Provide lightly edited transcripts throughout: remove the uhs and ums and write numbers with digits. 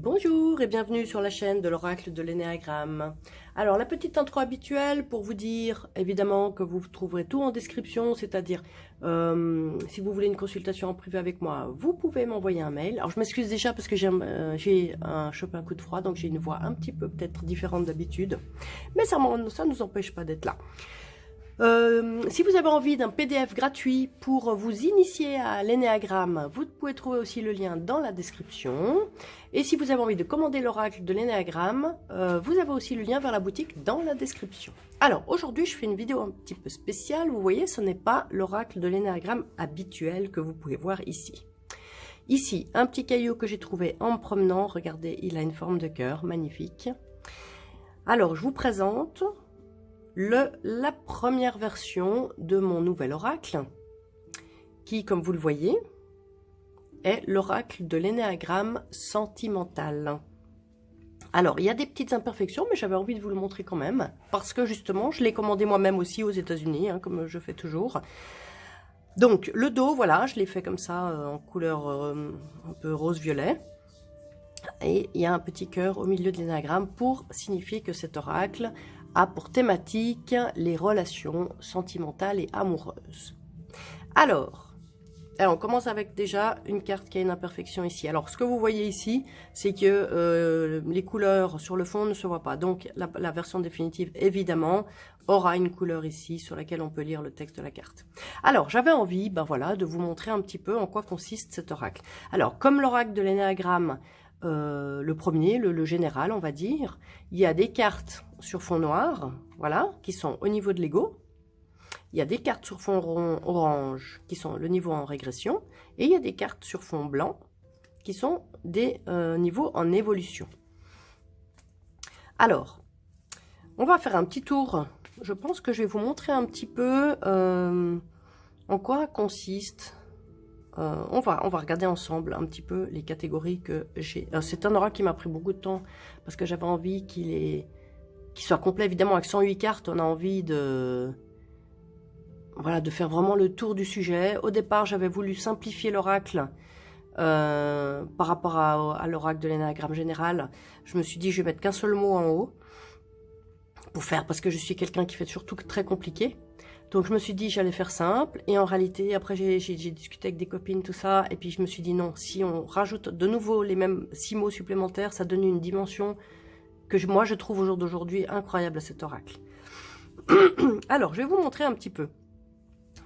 Bonjour et bienvenue sur la chaîne de l'oracle de l'énéagramme. Alors la petite intro habituelle pour vous dire évidemment que vous trouverez tout en description, c'est-à-dire si vous voulez une consultation en privé avec moi, vous pouvez m'envoyer un mail. Alors je m'excuse déjà parce que j'ai chopé un coup de froid, donc j'ai une voix un petit peu peut-être différente d'habitude, mais ça ne nous empêche pas d'être là. Si vous avez envie d'un PDF gratuit pour vous initier à l'énéagramme, vous pouvez trouver aussi le lien dans la description. Et si vous avez envie de commander l'oracle de l'énéagramme, vous avez aussi le lien vers la boutique dans la description. Alors aujourd'hui je fais une vidéo un petit peu spéciale. Vous voyez, ce n'est pas l'oracle de l'énéagramme habituel que vous pouvez voir ici. Ici, un petit caillou que j'ai trouvé en me promenant. Regardez, il a une forme de cœur, magnifique. Alors je vous présente la première version de mon nouvel oracle, qui, comme vous le voyez, est l'oracle de l'énéagramme sentimental. Alors, il y a des petites imperfections, mais j'avais envie de vous le montrer quand même, parce que justement, je l'ai commandé moi-même aussi aux États-Unis, hein, comme je fais toujours. Donc, le dos, voilà, je l'ai fait comme ça, en couleur un peu rose-violet. Et il y a un petit cœur au milieu de l'énéagramme pour signifier que cet oracle a pour thématique les relations sentimentales et amoureuses. Alors, on commence avec déjà une carte qui a une imperfection ici. Alors, ce que vous voyez ici, c'est que les couleurs sur le fond ne se voient pas. Donc, la version définitive, évidemment, aura une couleur ici sur laquelle on peut lire le texte de la carte. Alors, j'avais envie, ben voilà, de vous montrer un petit peu en quoi consiste cet oracle. Alors, comme l'oracle de l'énéagramme, le premier, le général, on va dire, il y a des cartes sur fond noir, voilà, qui sont au niveau de l'ego. Il y a des cartes sur fond orange qui sont le niveau en régression. Et il y a des cartes sur fond blanc qui sont des niveaux en évolution. Alors, on va faire un petit tour. Je pense que je vais vous montrer un petit peu en quoi consiste. On va regarder ensemble un petit peu les catégories que j'ai. C'est un oracle qui m'a pris beaucoup de temps parce que j'avais envie qu'il soit complet. Évidemment, avec 108 cartes, on a envie de faire vraiment le tour du sujet. Au départ, j'avais voulu simplifier l'oracle par rapport à l'oracle de l'énéagramme général. Je me suis dit, je vais mettre qu'un seul mot en haut parce que je suis quelqu'un qui fait surtout très compliqué. Donc je me suis dit j'allais faire simple, et en réalité après j'ai discuté avec des copines, tout ça, et puis je me suis dit non, si on rajoute de nouveau les mêmes 6 mots supplémentaires, ça donne une dimension que moi je trouve au jour d'aujourd'hui incroyable à cet oracle. Alors je vais vous montrer un petit peu.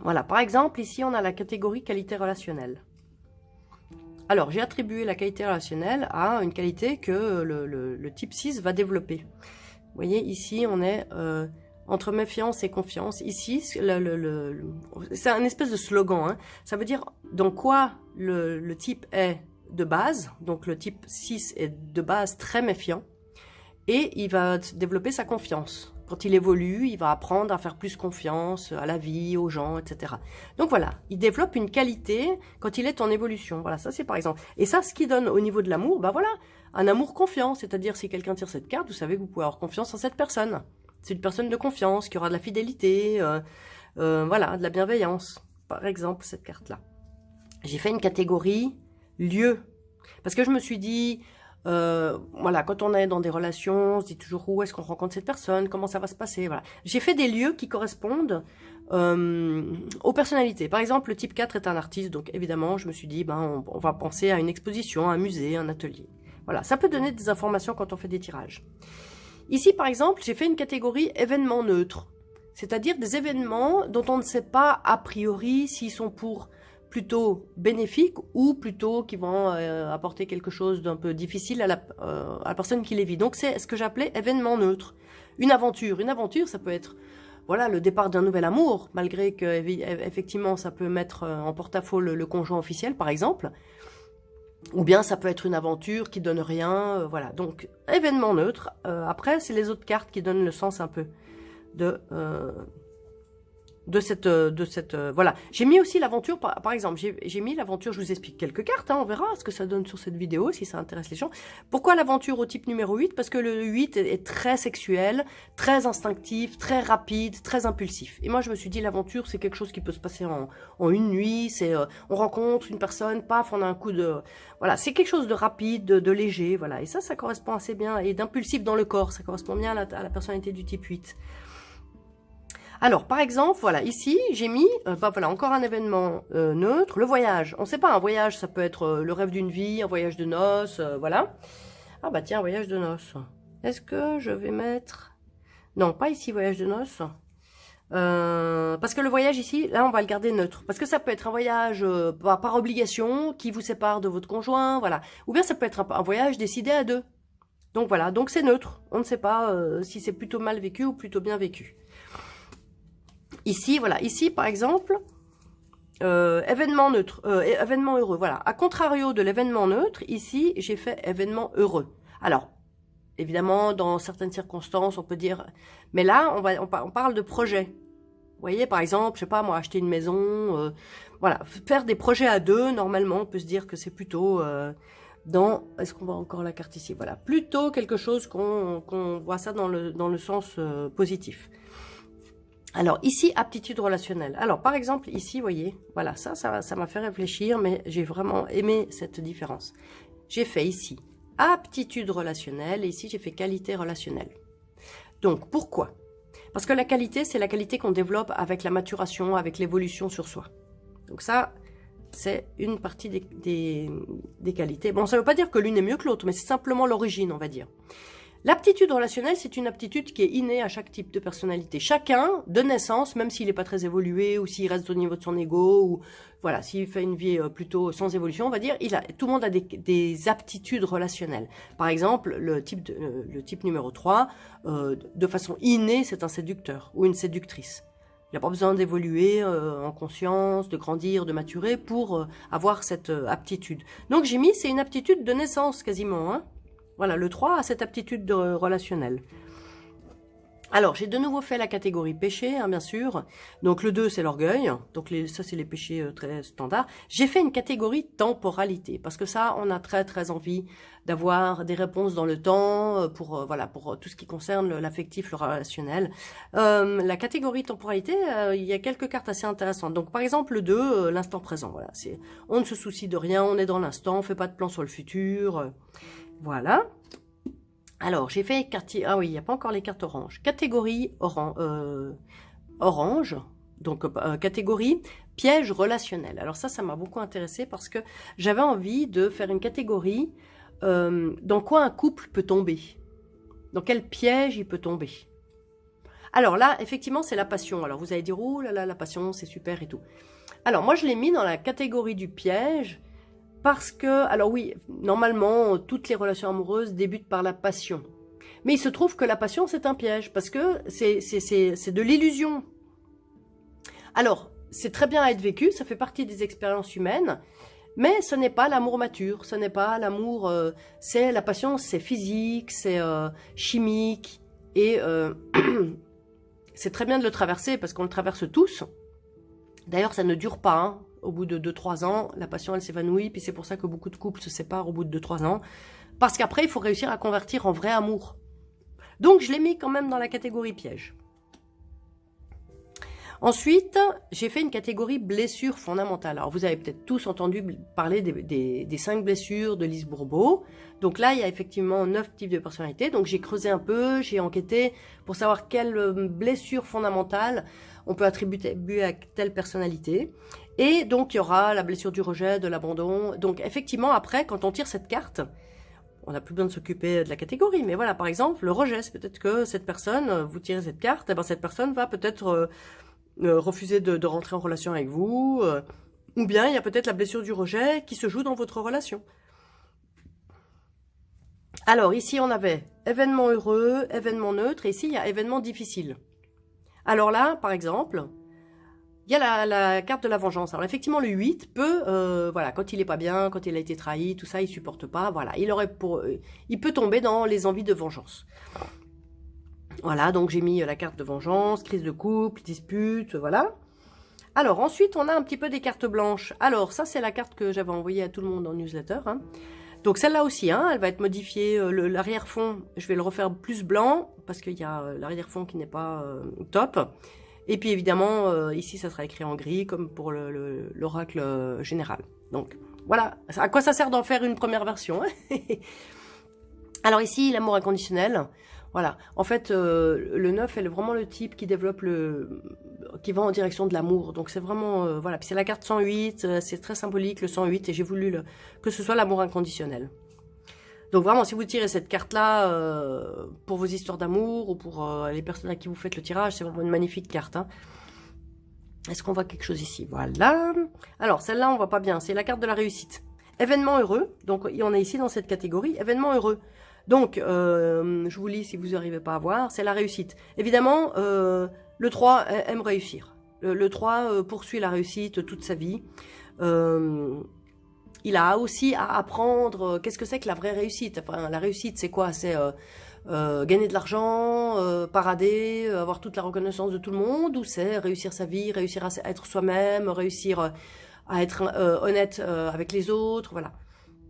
Voilà, par exemple ici on a la catégorie qualité relationnelle. Alors j'ai attribué la qualité relationnelle à une qualité que le type 6 va développer. Vous voyez ici on est... entre méfiance et confiance. Ici, c'est un espèce de slogan. Hein. Ça veut dire dans quoi le type est de base. Donc le type 6 est de base très méfiant. Et il va développer sa confiance. Quand il évolue, il va apprendre à faire plus confiance à la vie, aux gens, etc. Donc voilà, il développe une qualité quand il est en évolution. Voilà, ça c'est par exemple. Et ça, ce qui donne au niveau de l'amour, ben voilà, un amour confiant. C'est-à-dire si quelqu'un tire cette carte, vous savez que vous pouvez avoir confiance en cette personne. C'est une personne de confiance, qui aura de la fidélité, voilà, de la bienveillance. Par exemple, cette carte-là. J'ai fait une catégorie lieu. Parce que je me suis dit, voilà, quand on est dans des relations, on se dit toujours où est-ce qu'on rencontre cette personne, comment ça va se passer, voilà. J'ai fait des lieux qui correspondent aux personnalités. Par exemple, le type 4 est un artiste, donc évidemment, je me suis dit, ben, on va penser à une exposition, un musée, un atelier. Voilà, ça peut donner des informations quand on fait des tirages. Ici, par exemple, j'ai fait une catégorie événements neutres, c'est-à-dire des événements dont on ne sait pas a priori s'ils sont plutôt bénéfiques ou plutôt qui vont apporter quelque chose d'un peu difficile à la personne qui les vit. Donc c'est ce que j'appelais événements neutres. Une aventure, ça peut être voilà, le départ d'un nouvel amour, malgré que effectivement ça peut mettre en porte-à-faux le conjoint officiel, par exemple. Ou bien ça peut être une aventure qui donne rien, voilà. Donc, événement neutre. Après, c'est les autres cartes qui donnent le sens un peu de voilà. J'ai mis aussi l'aventure, par exemple, j'ai mis l'aventure, je vous explique quelques cartes, hein, on verra ce que ça donne sur cette vidéo, si ça intéresse les gens. Pourquoi l'aventure au type numéro 8? Parce que le 8 est très sexuel, très instinctif, très rapide, très impulsif. Et moi, je me suis dit, l'aventure, c'est quelque chose qui peut se passer en une nuit, on rencontre une personne, paf, on a un coup de... Voilà, c'est quelque chose de rapide, de léger, voilà. Et ça correspond assez bien, et d'impulsif dans le corps, ça correspond bien à la personnalité du type 8. Alors, par exemple, voilà, ici, j'ai mis, voilà, encore un événement neutre, le voyage. On ne sait pas, un voyage, ça peut être le rêve d'une vie, un voyage de noces, voilà. Ah bah tiens, voyage de noces. Est-ce que je vais mettre... Non, pas ici, voyage de noces. Parce que le voyage ici, là, on va le garder neutre. Parce que ça peut être un voyage par obligation, qui vous sépare de votre conjoint, voilà. Ou bien ça peut être un voyage décidé à deux. Donc voilà, donc c'est neutre. On ne sait pas si c'est plutôt mal vécu ou plutôt bien vécu. Ici, voilà, ici par exemple, événement neutre, événement heureux, voilà. À contrario de l'événement neutre, ici, j'ai fait événement heureux. Alors, évidemment, dans certaines circonstances, on peut dire, mais là, on parle de projet. Vous voyez, par exemple, je sais pas, moi, acheter une maison, voilà, faire des projets à deux, normalement, on peut se dire que c'est plutôt dans, est-ce qu'on voit encore la carte ici? Voilà, plutôt quelque chose qu'on voit ça dans le sens positif. Alors, ici, aptitude relationnelle. Alors, par exemple, ici, vous voyez, voilà, ça m'a fait réfléchir, mais j'ai vraiment aimé cette différence. J'ai fait ici, aptitude relationnelle, et ici, j'ai fait qualité relationnelle. Donc, pourquoi? Parce que la qualité, c'est la qualité qu'on développe avec la maturation, avec l'évolution sur soi. Donc ça, c'est une partie des qualités. Bon, ça ne veut pas dire que l'une est mieux que l'autre, mais c'est simplement l'origine, on va dire. L'aptitude relationnelle, c'est une aptitude qui est innée à chaque type de personnalité. Chacun, de naissance, même s'il n'est pas très évolué, ou s'il reste au niveau de son ego, ou voilà, s'il fait une vie plutôt sans évolution, on va dire, tout le monde a des aptitudes relationnelles. Par exemple, le type numéro 3, de façon innée, c'est un séducteur ou une séductrice. Il n'a pas besoin d'évoluer en conscience, de grandir, de maturer pour avoir cette aptitude. Donc j'ai mis, c'est une aptitude de naissance quasiment, hein. Voilà, le 3 a cette aptitude relationnelle. Alors, j'ai de nouveau fait la catégorie péché, hein, bien sûr. Donc, le 2, c'est l'orgueil. Donc, ça, c'est les péchés très standards. J'ai fait une catégorie temporalité, parce que ça, on a très, très envie d'avoir des réponses dans le temps pour tout ce qui concerne l'affectif, le relationnel. La catégorie temporalité, il y a quelques cartes assez intéressantes. Donc, par exemple, le 2, l'instant présent. Voilà, on ne se soucie de rien, on est dans l'instant, on ne fait pas de plan sur le futur. Voilà. Alors, j'ai fait quartier. Ah oui, il n'y a pas encore les cartes orange. Catégorie orange. Donc, catégorie piège relationnel. Alors ça m'a beaucoup intéressé parce que j'avais envie de faire une catégorie dans quoi un couple peut tomber. Dans quel piège il peut tomber. Alors là, effectivement, c'est la passion. Alors, vous allez dire, oh là là, la passion, c'est super et tout. Alors, moi, je l'ai mis dans la catégorie du piège. Parce que, alors oui, normalement, toutes les relations amoureuses débutent par la passion. Mais il se trouve que la passion, c'est un piège, parce que c'est de l'illusion. Alors, c'est très bien à être vécu, ça fait partie des expériences humaines, mais ce n'est pas l'amour mature, ce n'est pas l'amour, c'est la passion, c'est physique, c'est chimique, et c'est très bien de le traverser, parce qu'on le traverse tous. D'ailleurs, ça ne dure pas, hein. Au bout de 2-3 ans, la passion, elle s'évanouit. Puis c'est pour ça que beaucoup de couples se séparent au bout de 2-3 ans. Parce qu'après, il faut réussir à convertir en vrai amour. Donc, je l'ai mis quand même dans la catégorie piège. Ensuite, j'ai fait une catégorie blessures fondamentales. Alors, vous avez peut-être tous entendu parler des 5 blessures de Lise Bourbeau. Donc là, il y a effectivement 9 types de personnalités. Donc, j'ai creusé un peu, j'ai enquêté pour savoir quelles blessures fondamentales on peut attribuer à telle personnalité. Et donc, il y aura la blessure du rejet, de l'abandon. Donc, effectivement, après, quand on tire cette carte, on n'a plus besoin de s'occuper de la catégorie. Mais voilà, par exemple, le rejet, c'est peut-être que cette personne, vous tirez cette carte, et ben cette personne va peut-être refuser de rentrer en relation avec vous. Ou bien, il y a peut-être la blessure du rejet qui se joue dans votre relation. Alors, ici, on avait événement heureux, événement neutre, et ici, il y a événement difficile. Alors là, par exemple... il y a la carte de la vengeance. Alors effectivement, le 8 peut, voilà, quand il est pas bien, quand il a été trahi, tout ça, il supporte pas, voilà, il peut tomber dans les envies de vengeance. Voilà, donc j'ai mis la carte de vengeance, crise de couple, dispute, voilà. Alors, ensuite, on a un petit peu des cartes blanches. Alors, ça, c'est la carte que j'avais envoyée à tout le monde en newsletter. Hein. Donc, celle-là aussi, hein, elle va être modifiée. L'arrière-fond, je vais le refaire plus blanc, parce qu'il y a l'arrière-fond qui n'est pas top. Et puis, évidemment, ici, ça sera écrit en gris, comme pour l'oracle général. Donc, voilà. À quoi ça sert d'en faire une première version hein. Alors ici, l'amour inconditionnel. Voilà. En fait, le 9 est vraiment le type qui développe qui va en direction de l'amour. Donc c'est vraiment, voilà. Puis c'est la carte 108, c'est très symbolique le 108 et j'ai voulu que ce soit l'amour inconditionnel. Donc vraiment, si vous tirez cette carte-là pour vos histoires d'amour ou pour les personnes à qui vous faites le tirage, c'est vraiment une magnifique carte. Hein. Est-ce qu'on voit quelque chose ici? Voilà. Alors celle-là, on voit pas bien. C'est la carte de la réussite. Événement heureux. Donc on est ici dans cette catégorie. Événement heureux. Donc, je vous lis si vous n'arrivez pas à voir, c'est la réussite. Évidemment, le 3 aime réussir. Le 3 poursuit la réussite toute sa vie. Il a aussi à apprendre qu'est-ce que c'est que la vraie réussite. Enfin, la réussite, c'est quoi? C'est gagner de l'argent, parader, avoir toute la reconnaissance de tout le monde, ou c'est réussir sa vie, réussir à être soi-même, réussir à être honnête avec les autres, voilà.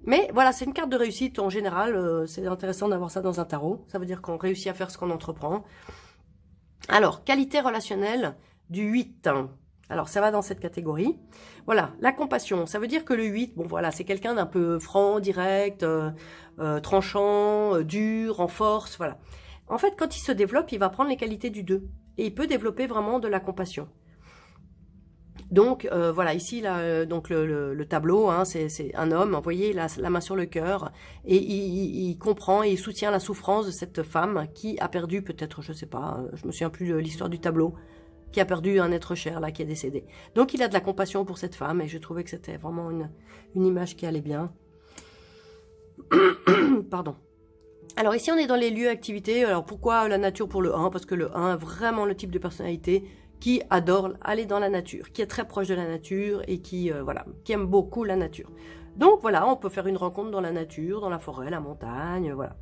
Mais voilà, c'est une carte de réussite en général, c'est intéressant d'avoir ça dans un tarot, ça veut dire qu'on réussit à faire ce qu'on entreprend. Alors, qualité relationnelle du 8, alors ça va dans cette catégorie. Voilà, la compassion, ça veut dire que le 8, bon voilà, c'est quelqu'un d'un peu franc, direct, tranchant, dur, en force, voilà. En fait, quand il se développe, il va prendre les qualités du 2, et il peut développer vraiment de la compassion. Donc voilà, ici là, donc le tableau, hein, c'est un homme, vous voyez, il a la main sur le cœur et il comprend et il soutient la souffrance de cette femme qui a perdu peut-être, je sais pas, je me souviens plus de l'histoire du tableau, qui a perdu un être cher là, qui est décédé. Donc il a de la compassion pour cette femme et je trouvais que c'était vraiment une image qui allait bien. Pardon. Alors ici on est dans les lieux activités. Alors pourquoi la nature pour le 1? Parce que le 1 est vraiment le type de personnalité qui adore aller dans la nature, qui est très proche de la nature et qui voilà, qui aime beaucoup la nature. Donc voilà, on peut faire une rencontre dans la nature, dans la forêt, la montagne, voilà.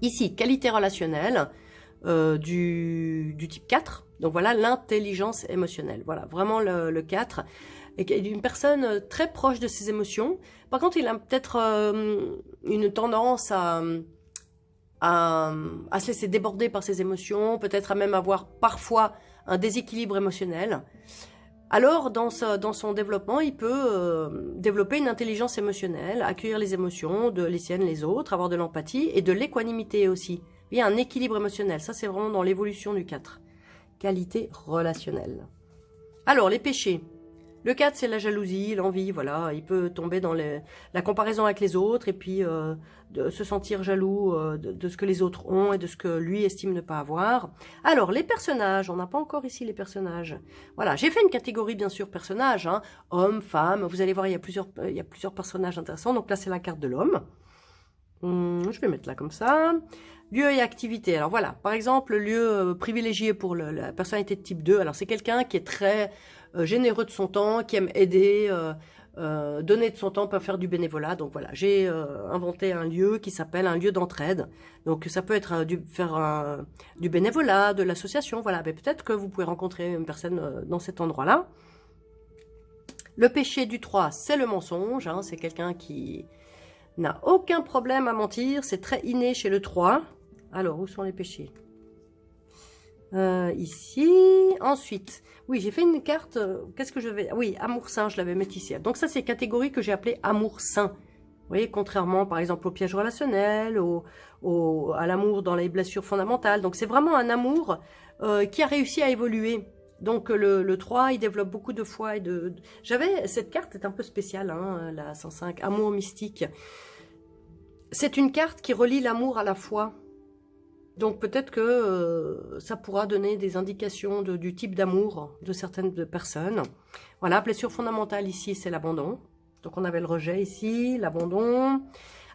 Ici, qualité relationnelle du type 4. Donc voilà, l'intelligence émotionnelle. Voilà, vraiment le 4 est une personne très proche de ses émotions. Par contre, il a peut-être une tendance à se laisser déborder par ses émotions, peut-être à même avoir parfois un déséquilibre émotionnel. Alors, dans son développement, il peut développer une intelligence émotionnelle, accueillir les émotions, les siennes, les autres, avoir de l'empathie et de l'équanimité aussi. Il y a un équilibre émotionnel, ça c'est vraiment dans l'évolution du 4. Qualité relationnelle. Alors, les péchés. Le 4, c'est la jalousie, l'envie, voilà. Il peut tomber dans la comparaison avec les autres et puis de se sentir jaloux de ce que les autres ont et de ce que lui estime ne pas avoir. Alors, les personnages, on n'a pas encore ici les personnages. Voilà, j'ai fait une catégorie, bien sûr, personnages, hein, hommes, femmes. Vous allez voir, il y a plusieurs personnages intéressants. Donc là, c'est la carte de l'homme. Je vais mettre là comme ça. Lieu et activité. Alors voilà, par exemple, lieu privilégié pour la personnalité de type 2. Alors c'est quelqu'un qui est très généreux de son temps, qui aime aider, donner de son temps pour faire du bénévolat. Donc voilà, j'ai inventé un lieu qui s'appelle un lieu d'entraide. Donc ça peut être faire du bénévolat, de l'association. Voilà, mais peut-être que vous pouvez rencontrer une personne dans cet endroit-là. Le péché du 3, c'est le mensonge. Hein, c'est quelqu'un qui n'a aucun problème à mentir. C'est très inné chez le 3. Alors, où sont les péchés? Ici. Ensuite, oui, j'ai fait une carte. Qu'est-ce que je vais... Oui, amour sain, je l'avais mettre ici. Donc ça, c'est catégorie que j'ai appelée amour sain. Vous voyez, contrairement, par exemple, au piège relationnel, à l'amour dans les blessures fondamentales. Donc, c'est vraiment un amour qui a réussi à évoluer. Donc, le 3, il développe beaucoup de foi. Cette carte est un peu spéciale, hein, la 105, amour mystique. C'est une carte qui relie l'amour à la foi. Donc peut-être que ça pourra donner des indications du type d'amour de certaines personnes. Voilà, blessure fondamentale ici, c'est l'abandon. Donc on avait le rejet ici, l'abandon.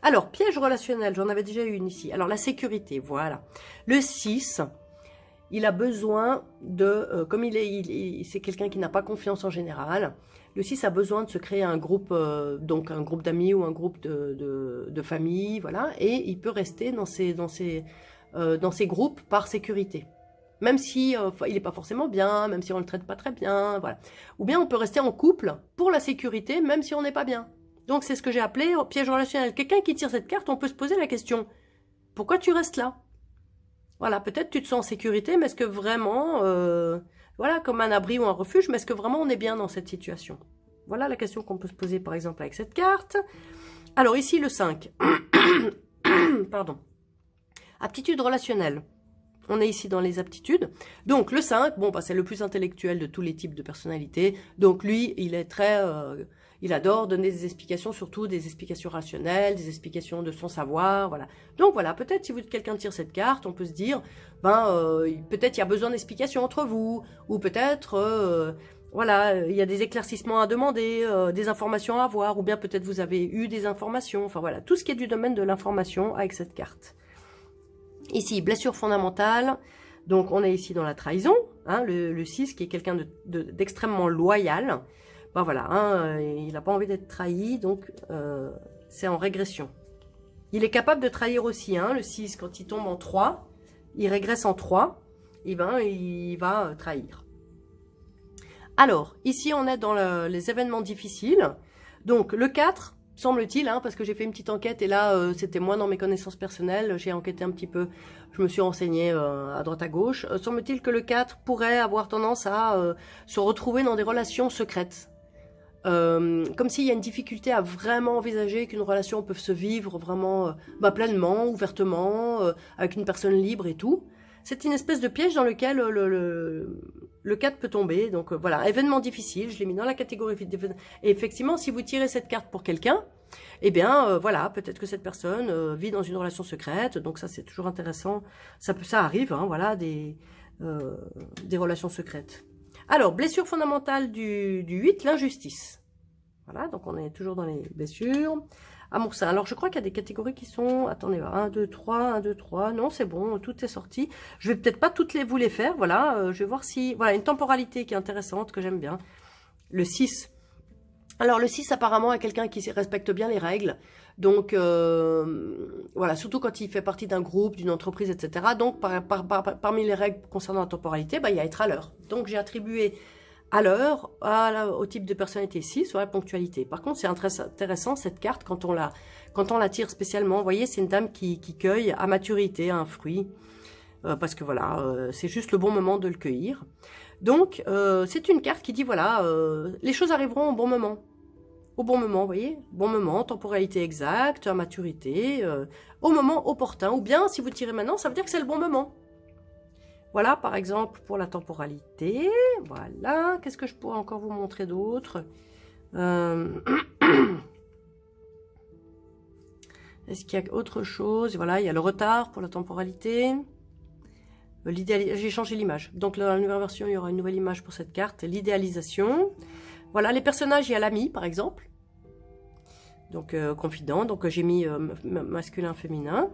Alors, piège relationnel, j'en avais déjà eu une ici. Alors la sécurité, voilà. Le 6, il a besoin de... comme c'est quelqu'un qui n'a pas confiance en général, le 6 a besoin de se créer un groupe, donc un groupe d'amis ou un groupe de famille, voilà. Et il peut rester dans ces groupes par sécurité. même si il n'est pas forcément bien, même si on ne le traite pas très bien, voilà. Ou bien on peut rester en couple pour la sécurité, même si on n'est pas bien. Donc c'est ce que j'ai appelé piège relationnel. Quelqu'un qui tire cette carte, on peut se poser la question, pourquoi tu restes là? Voilà, peut-être tu te sens en sécurité, mais est-ce que vraiment, voilà, comme un abri ou un refuge, mais est-ce que vraiment on est bien dans cette situation? Voilà la question qu'on peut se poser par exemple avec cette carte. Alors ici le 5, pardon, aptitude relationnelle. On est ici dans les aptitudes. Donc le 5, bon, bah, c'est le plus intellectuel de tous les types de personnalités. Donc lui, il est très... il adore donner des explications, surtout des explications rationnelles, des explications de son savoir, voilà. Donc voilà, peut-être si quelqu'un tire cette carte, on peut se dire, peut-être il y a besoin d'explications entre vous, ou peut-être, voilà, il y a des éclaircissements à demander, des informations à avoir, ou bien peut-être vous avez eu des informations, enfin voilà, tout ce qui est du domaine de l'information avec cette carte. Ici, blessure fondamentale, donc on est ici dans la trahison, hein, le 6 qui est quelqu'un d'extrêmement loyal. Ben voilà, hein, il n'a pas envie d'être trahi, donc c'est en régression. Il est capable de trahir aussi, hein, le 6, quand il tombe en 3, il régresse en 3, et ben, il va trahir. Alors, ici on est dans les événements difficiles, donc le 4, semble-t-il, hein, parce que j'ai fait une petite enquête et là, c'était moins dans mes connaissances personnelles, j'ai enquêté un petit peu, je me suis renseignée à droite à gauche, semble-t-il que le 4 pourrait avoir tendance à se retrouver dans des relations secrètes. Comme s'il y a une difficulté à vraiment envisager qu'une relation peut se vivre vraiment pleinement, ouvertement, avec une personne libre et tout. C'est une espèce de piège dans lequel le 4 peut tomber. Donc voilà, événement difficile, je l'ai mis dans la catégorie. Et effectivement, si vous tirez cette carte pour quelqu'un, eh bien voilà, peut-être que cette personne vit dans une relation secrète. Donc ça, c'est toujours intéressant. Ça arrive, hein, voilà, des relations secrètes. Alors, blessure fondamentale du 8, l'injustice. Voilà, donc on est toujours dans les blessures. Amour sain. Alors, je crois qu'il y a des catégories qui sont... Attendez, 1, 2, 3, 1, 2, 3. Non, c'est bon, tout est sorti. Je vais peut-être pas toutes vous les faire, voilà. Je vais voir si... Voilà, une temporalité qui est intéressante, que j'aime bien. Le 6. Alors, le 6, apparemment, est quelqu'un qui respecte bien les règles. Donc, voilà, surtout quand il fait partie d'un groupe, d'une entreprise, etc. Donc, parmi les règles concernant la temporalité, il y a être à l'heure. Donc, j'ai attribué à l'heure au type de personnalité 6, sur la ponctualité. Par contre, c'est intéressant, cette carte, quand on la tire spécialement. Vous voyez, c'est une dame qui cueille à maturité un fruit. Parce que, voilà, c'est juste le bon moment de le cueillir. Donc, c'est une carte qui dit, voilà, les choses arriveront au bon moment. Au bon moment, vous voyez, bon moment, temporalité exacte, à maturité, au moment opportun. Ou bien, si vous tirez maintenant, ça veut dire que c'est le bon moment. Voilà, par exemple, pour la temporalité. Voilà, qu'est-ce que je pourrais encore vous montrer d'autre? Est-ce qu'il y a autre chose? Voilà, il y a le retard pour la temporalité. J'ai changé l'image. Donc, dans la nouvelle version, il y aura une nouvelle image pour cette carte. L'idéalisation. Voilà, les personnages, il y a l'ami, par exemple. Donc, confident. Donc, j'ai mis masculin, féminin.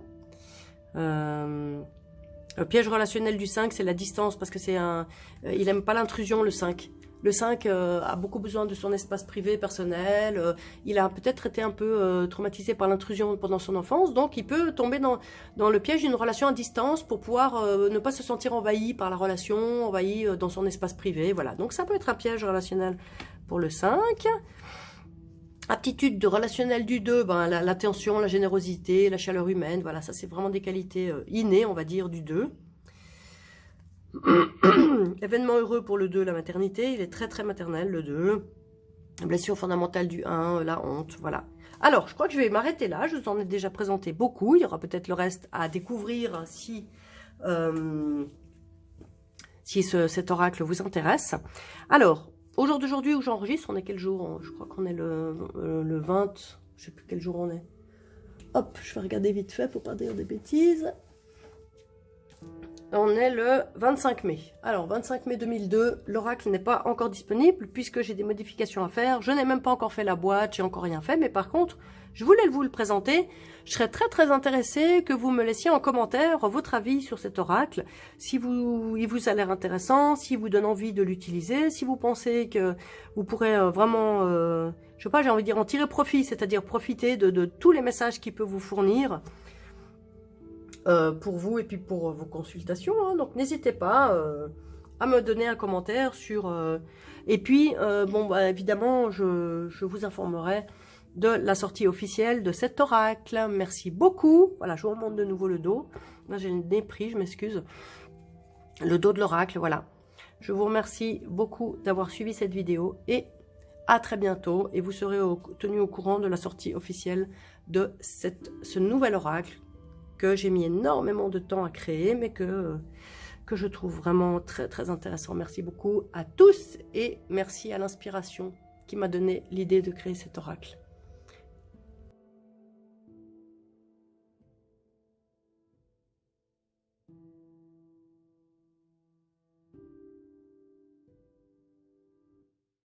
Le piège relationnel du 5, c'est la distance, parce que c'est il aime pas l'intrusion, le 5. Le 5 a beaucoup besoin de son espace privé, personnel. Il a peut-être été un peu traumatisé par l'intrusion pendant son enfance, donc il peut tomber dans le piège d'une relation à distance pour pouvoir ne pas se sentir envahi par la relation, envahi dans son espace privé. Voilà, donc ça peut être un piège relationnel pour le 5. Aptitude de relationnel du 2, l'attention, la générosité, la chaleur humaine, voilà, ça c'est vraiment des qualités innées, on va dire, du 2. Événement heureux pour le 2, la maternité, il est très très maternel, le 2. Blessure fondamentale du 1, la honte, voilà. Alors, je crois que je vais m'arrêter là, je vous en ai déjà présenté beaucoup, il y aura peut-être le reste à découvrir si cet oracle vous intéresse. Alors, au jour d'aujourd'hui où j'enregistre, on est quel jour? Je crois qu'on est le 20, je sais plus quel jour on est. Hop, je vais regarder vite fait pour pas dire des bêtises. On est le 25 mai. Alors, 25 mai 2002, l'oracle n'est pas encore disponible puisque j'ai des modifications à faire. Je n'ai même pas encore fait la boîte, j'ai encore rien fait. Mais par contre, je voulais vous le présenter. Je serais très très intéressée que vous me laissiez en commentaire votre avis sur cet oracle. Si il vous a l'air intéressant, si vous donne envie de l'utiliser, si vous pensez que vous pourrez vraiment, je sais pas, j'ai envie de dire en tirer profit, c'est-à-dire profiter de tous les messages qu'il peut vous fournir. pour vous et puis pour vos consultations. Hein. Donc, n'hésitez pas à me donner un commentaire sur... et puis, bon, bah, évidemment, je vous informerai de la sortie officielle de cet oracle. Merci beaucoup. Voilà, je vous remonte de nouveau le dos. Là, j'ai le nez pris, je m'excuse. Le dos de l'oracle, voilà. Je vous remercie beaucoup d'avoir suivi cette vidéo et à très bientôt. Et vous serez tenu au courant de la sortie officielle de ce nouvel oracle que j'ai mis énormément de temps à créer, mais que je trouve vraiment très très intéressant. Merci beaucoup à tous et merci à l'inspiration qui m'a donné l'idée de créer cet oracle.